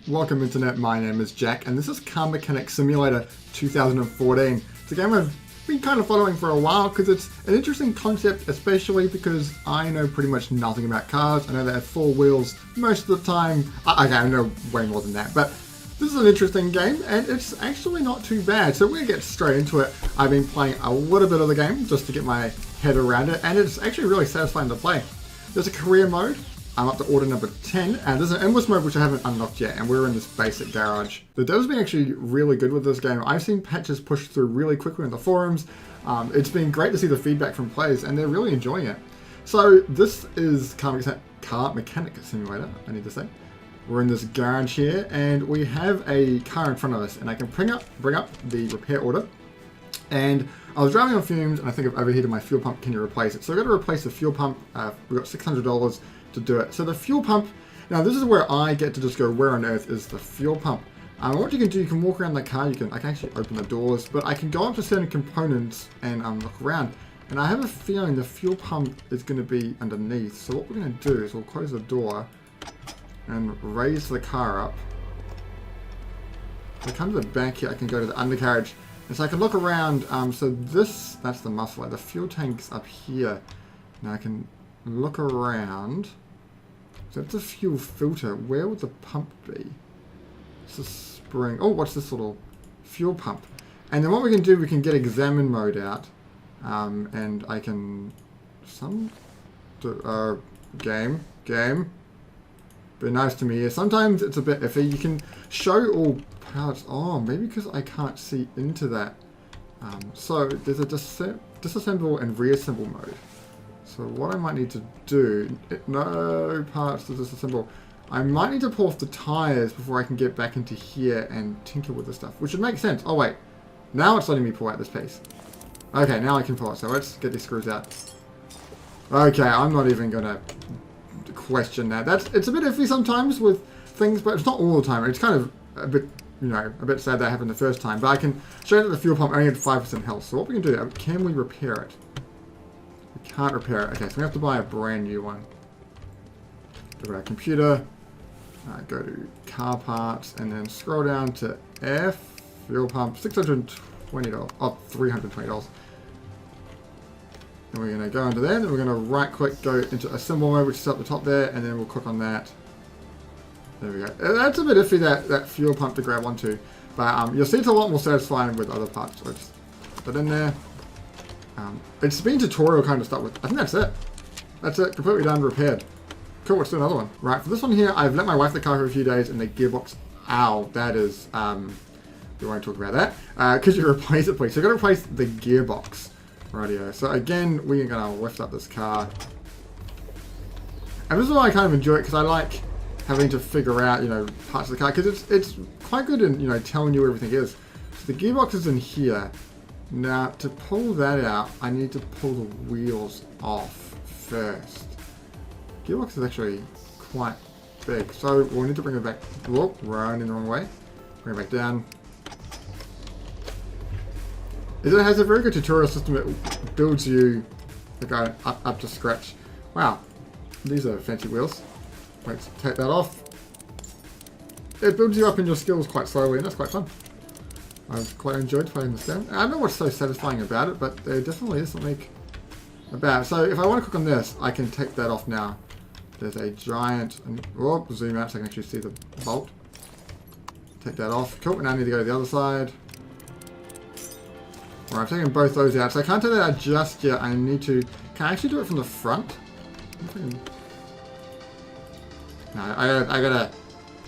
Welcome Internet, my name is Jack and this is Car Mechanic Simulator 2014. It's a game I've been kind of following for a while because it's an interesting concept, especially because I know pretty much nothing about cars. I know they have four wheels most of the time. Okay, I know way more than that, but this is an interesting game and it's actually not too bad. So we're going to get straight into it. I've been playing a little bit of the game just to get my head around it and it's actually really satisfying to play. There's a career mode. I'm up to order number 10, and there's an endless mode which I haven't unlocked yet, and we're in this basic garage. The dev's been actually really good with this game. I've seen patches pushed through really quickly on the forums. It's been great to see the feedback from players, and they're really enjoying it. So this is Car Mechanic Simulator, I need to say. We're in this garage here, and we have a car in front of us, and I can bring up the repair order. And I was driving on fumes, and I think I've overheated my fuel pump. Can you replace it? So I've got to replace the fuel pump. We've got $600 to do it. So the fuel pump, now this is where I get to just go, where on earth is the fuel pump? What you can do, you can walk around the car, I can actually open the doors, but I can go up to certain components and look around. And I have a feeling the fuel pump is going to be underneath. So what we're going to do is we'll close the door and raise the car up. If I come to the back here, I can go to the undercarriage. And so I can look around, so that's the muffler. The fuel tank's up here. Now I can look around. So that's a fuel filter. Where would the pump be? It's a spring. Oh, what's this little fuel pump? And then what we can do, we can get examine mode out. And I can... Game. Be nice to me here. Sometimes it's a bit iffy. You can show all parts. Oh, maybe because I can't see into that. So there's a disassemble and reassemble mode. So what I might need to do, no parts to disassemble. I might need to pull off the tires before I can get back into here and tinker with the stuff, which would make sense. Oh wait, now it's letting me pull out this piece. Okay, now I can pull it. So let's get these screws out. Okay, I'm not even gonna question that. It's a bit iffy sometimes with things, but it's not all the time. It's kind of a bit, a bit sad that happened the first time. But I can show that the fuel pump only had 5% health. So what we can do, can we repair it? We can't repair it. Okay, so we have to buy a brand new one. Go to our computer, go to car parts, and then scroll down to F, fuel pump, $620, oh, $320. And we're going to go into there, and we're going to right click, go into assemble mode, which is up the top there, and then we'll click on that. There we go. That's a bit iffy, that fuel pump to grab onto, but you'll see it's a lot more satisfying with other parts. So just put that in there. It's been tutorial kind of stuff with. I think that's it. That's it. Completely done, repaired. Cool, let's do another one. Right, for this one here, I've let my wife the car for a few days and the gearbox. Ow, that is. We won't talk about that. Could you replace it, please? So I've got to replace the gearbox. Rightio. So again, we're going to lift up this car. And this is why I kind of enjoy it, because I like having to figure out, parts of the car, because it's quite good in, telling you where everything is. So the gearbox is in here. Now, to pull that out, I need to pull the wheels off first. Gearbox is actually quite big, so we'll need to bring it back. Whoop, running the wrong way. Bring it back down. It has a very good tutorial system that builds you the guy up to scratch. Wow, these are fancy wheels. Let's take that off. It builds you up in your skills quite slowly, and that's quite fun. I've quite enjoyed playing this game. I don't know what's so satisfying about it, but there definitely is something about it. So if I want to click on this, I can take that off now. There's a giant, zoom out so I can actually see the bolt. Take that off. Cool, now I need to go to the other side. Alright, I've taken both those out. So I can't take that out just yet. I need to, can I actually do it from the front? No, I gotta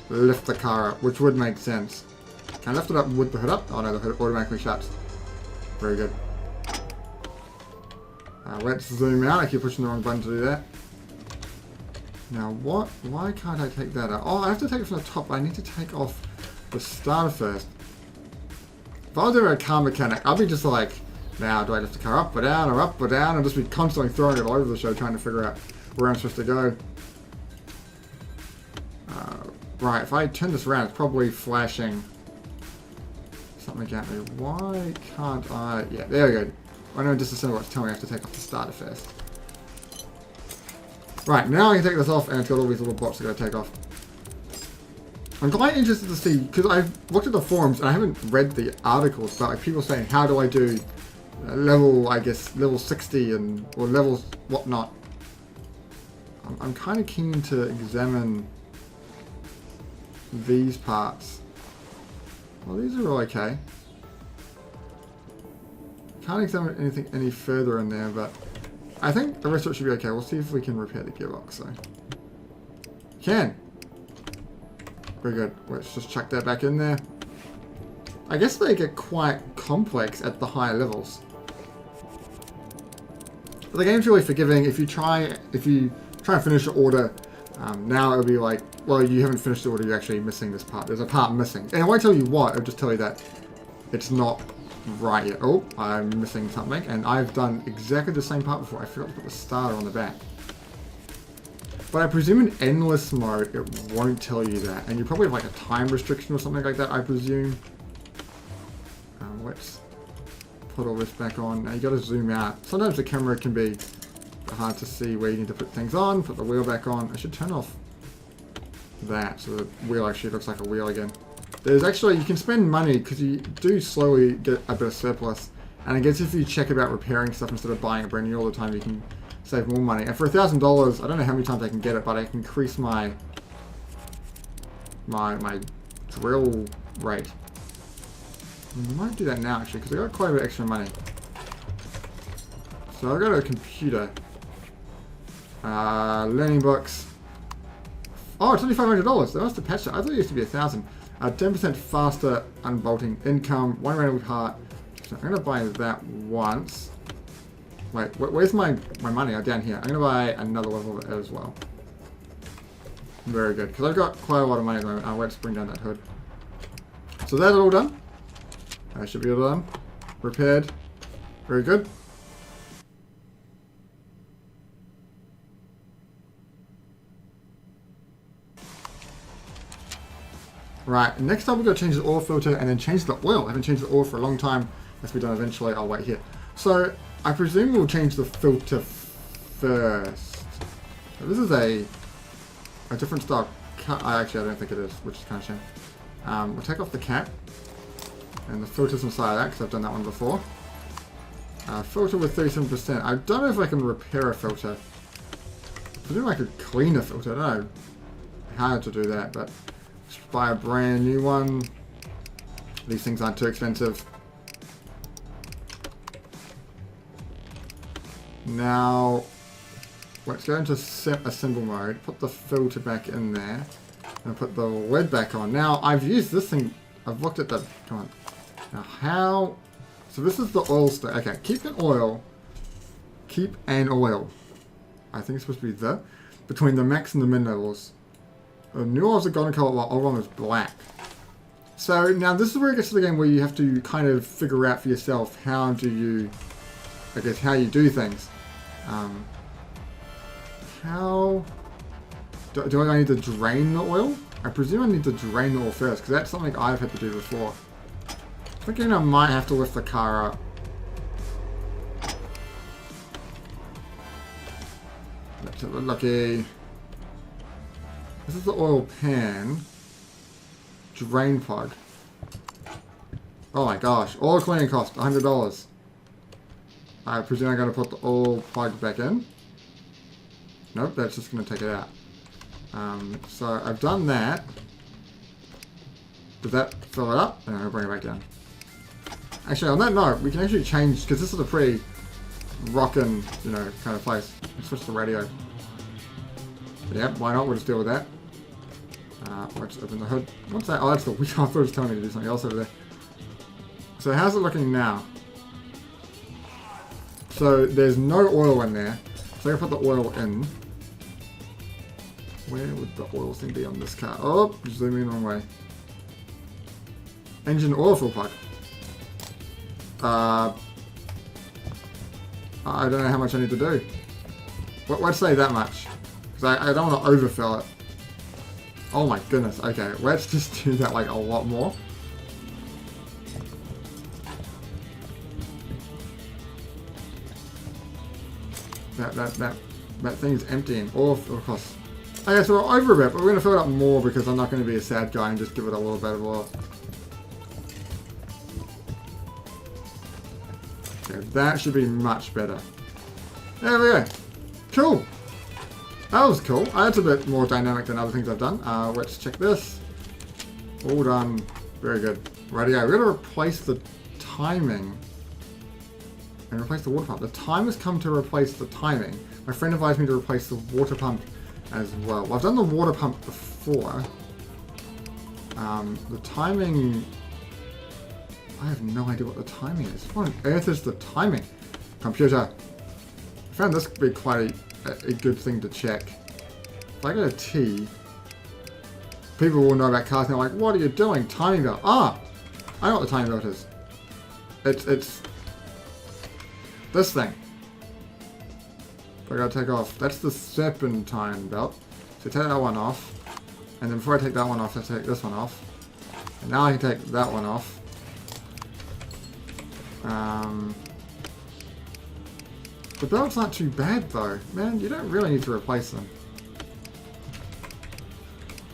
lift the car up, which would make sense. Can I lift it up with the hood up? Oh no, the hood automatically shuts. Very good. Let's zoom out. I keep pushing the wrong button to do that. Now what? Why can't I take that out? Oh, I have to take it from the top. I need to take off the starter first. If I was ever a car mechanic, I'd be just like, now do I lift the car up or down or up or down? And just be constantly throwing it all over the show trying to figure out where I'm supposed to go. Right, if I turn this around, it's probably flashing something at me. Why can't I? Yeah, there we go. I know disassemble it's telling me I have to take off the starter first. Right, now I can take this off and it's got all these little bolts I gotta take off. I'm quite interested to see, because I've looked at the forums and I haven't read the articles, but like people saying, how do I do level, I guess, level 60 or levels whatnot. I'm kind of keen to examine these parts. Well, these are all okay. Can't examine anything any further in there, but I think the rest of it should be okay. We'll see if we can repair the gearbox. So, can. Very good. Let's just chuck that back in there. I guess they get quite complex at the higher levels. But the game's really forgiving. If you try and finish the order, now it'll be like, well, you haven't finished the order. You're actually missing this part. There's a part missing, and it won't tell you what. It'll just tell you that it's not right yet. Oh, I'm missing something, and I've done exactly the same part before. I forgot to put the starter on the back. But I presume in endless mode, it won't tell you that. And you probably have like a time restriction or something like that, I presume. Let's put all this back on. Now you gotta zoom out. Sometimes the camera can be hard to see where you need to put things on. Put the wheel back on. I should turn off that so the wheel actually looks like a wheel again. There's actually, you can spend money because you do slowly get a bit of surplus. And I guess if you check about repairing stuff instead of buying it brand new all the time, you can save more money. And for $1,000, I don't know how many times I can get it, but I can increase my drill rate. I might do that now actually, because I got quite a bit extra money. So I've got a computer. Learning books. Oh, it's only $500. They must have patched it. I thought it used to be 1,000. 10% faster unbolting income. 1 random part. So I'm going to buy that once. Wait, where's my money? Oh, down here. I'm going to buy another level of it as well. Very good. Because I've got quite a lot of money at the moment. Let's bring down that hood. So that's all done. I should be all done. Repaired. Very good. Right, next up we've got to change the oil filter and then change the oil. I haven't changed the oil for a long time. That's be done eventually. I'll wait here. So, I presume we'll change the filter first. So this is a different style cut. Actually, I don't think it is, which is kind of shame. We'll take off the cap. And the filter's inside of that, because I've done that one before. Filter with 37%. I don't know if I can repair a filter. I presume I could clean a filter. I don't know how to do that, but just buy a brand new one. These things aren't too expensive. Now, let's go into assemble mode. Put the filter back in there. And put the lid back on. Now, I've used this thing. I've looked at the... Come on. Now, how... So this is the oil state. Okay, keep an oil. Keep an oil. I think it's supposed to be the... Between the max and the min levels. The new oils are golden color while old one is black. So now this is where it gets to the game where you have to kind of figure out for yourself how do you, I guess, how you do things. How do I need to drain the oil? I presume I need to drain the oil first because that's something I've had to do before. I'm thinking I might have to lift the car up. Let's have a lucky. This is the oil pan. Drain plug. Oh my gosh. Oil cleaning cost $100. I presume I'm going to put the oil plug back in. Nope, that's just going to take it out. So I've done that. Does that fill it up? And I'll bring it back down. Actually, on that note, we can actually change, because this is a pretty rockin', you know, kind of place. Let's switch the radio. Yep, why not? We'll just deal with that. Let's open the hood. What's that? Oh, that's the wheel. I thought it was telling me to do something else over there. So how's it looking now? So there's no oil in there. So I can put the oil in. Where would the oil thing be on this car? Oh, zoom in the wrong way. Engine oil fill plug. I don't know how much I need to do. Let's say that much. Because I don't want to overfill it. Oh my goodness. Okay, let's just do that like a lot more. That thing is emptying. Or of course. Okay, so we're over a bit, but we're going to fill it up more because I'm not going to be a sad guy and just give it a little bit of oil. Okay, that should be much better. There we go. Cool. That was cool. That's a bit more dynamic than other things I've done. Let's check this. All done. Very good. Rightio. We're going to replace the timing and replace the water pump. The time has come to replace the timing. My friend advised me to replace the water pump as well. Well, I've done the water pump before. The timing... I have no idea what the timing is. What on earth is the timing? Computer. I found this to be quite a good thing to check. If I get a T, people will know about cars and they're like, what are you doing? Timing belt. Ah! I know what the timing belt is. It's this thing. I gotta take off. That's the serpentine belt. So take that one off. And then before I take that one off, I take this one off. And now I can take that one off. The belt's not too bad though. Man, you don't really need to replace them.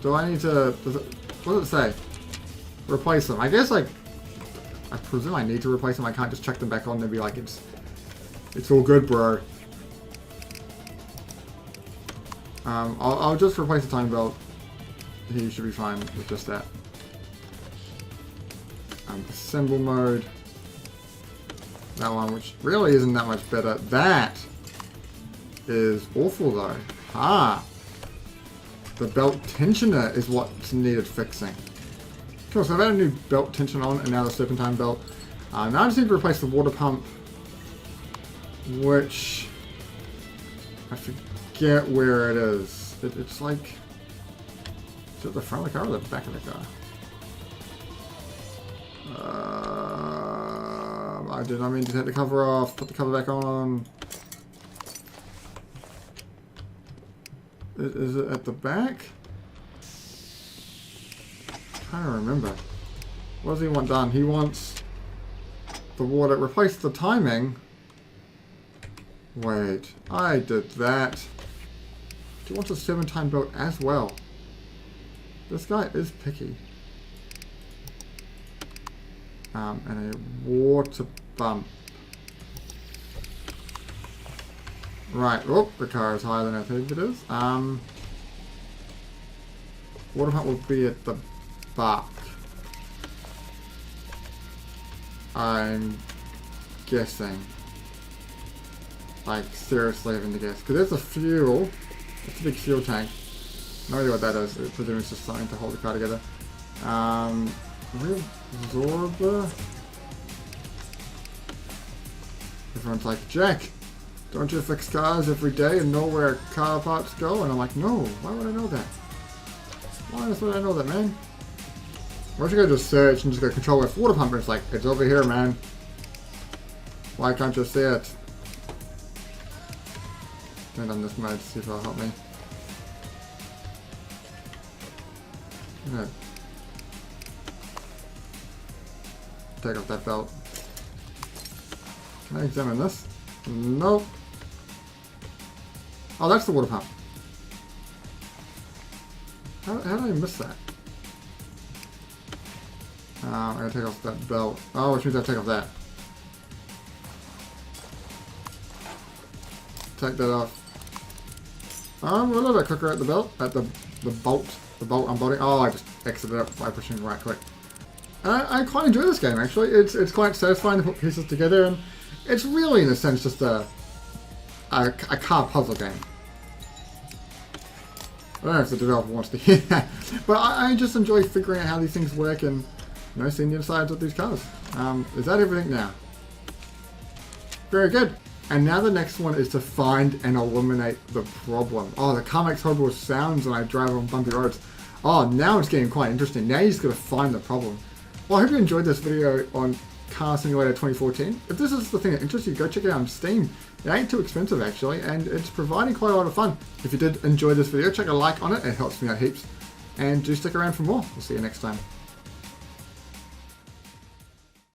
Do I need to... what does it say? Replace them. I guess I presume I need to replace them. I can't just chuck them back on and be like, it's all good, bro. I'll just replace the time belt. He should be fine with just that. Assemble mode. That one, which really isn't that much better. That is awful though. Ah! The belt tensioner is what's needed fixing. Cool, so I've had a new belt tension on and now the serpentine belt. Now I just need to replace the water pump, which I forget where it is. It's like... is it the front of the car or the back of the car? I did not mean to take the cover off. Put the cover back on. Is it at the back? I'm trying to remember. What does he want done? He wants the water. Replace the timing. Wait, I did that. He wants a 7-time belt as well. This guy is picky. And a water bump. Right, oh, the car is higher than I think it is. Water pump will be at the back. I'm guessing. Like, seriously having to guess. Because there's a fuel. It's a big fuel tank. No idea what that is. I presume it's just something to hold the car together. Reabsorber? Everyone's like, Jack, don't you fix cars every day and know where car parts go? And I'm like, no, why would I know that? Why would I know that, man? Why don't you go just search and just go control F water pump and it's like, it's over here, man. Why can't you see it? Turn on this mode to see if it'll help me. Good. Take off that belt. Can I examine this? Nope. Oh, that's the water pump. How did I miss that? I gotta take off that belt. Oh, which means I have to take off that. Take that off. We're a little bit quicker at the belt, at the bolt unbolting. Oh, I just exited it by pushing right click. I quite enjoy this game actually. It's quite satisfying to put pieces together, and it's really in a sense just a car puzzle game. I don't know if the developer wants to hear that, but I just enjoy figuring out how these things work and, you know, seeing the insides of these cars. Is that everything now? Very good. And now the next one is to find and eliminate the problem. Oh, the car makes horrible sounds when I drive on bumpy roads. Oh, now it's getting quite interesting. Now you just gotta find the problem. Well, I hope you enjoyed this video on Car Simulator 2014. If this is the thing that interests you, go check it out on Steam. It ain't too expensive actually, and it's providing quite a lot of fun. If you did enjoy this video, check a like on it, it helps me out heaps. And do stick around for more. We'll see you next time.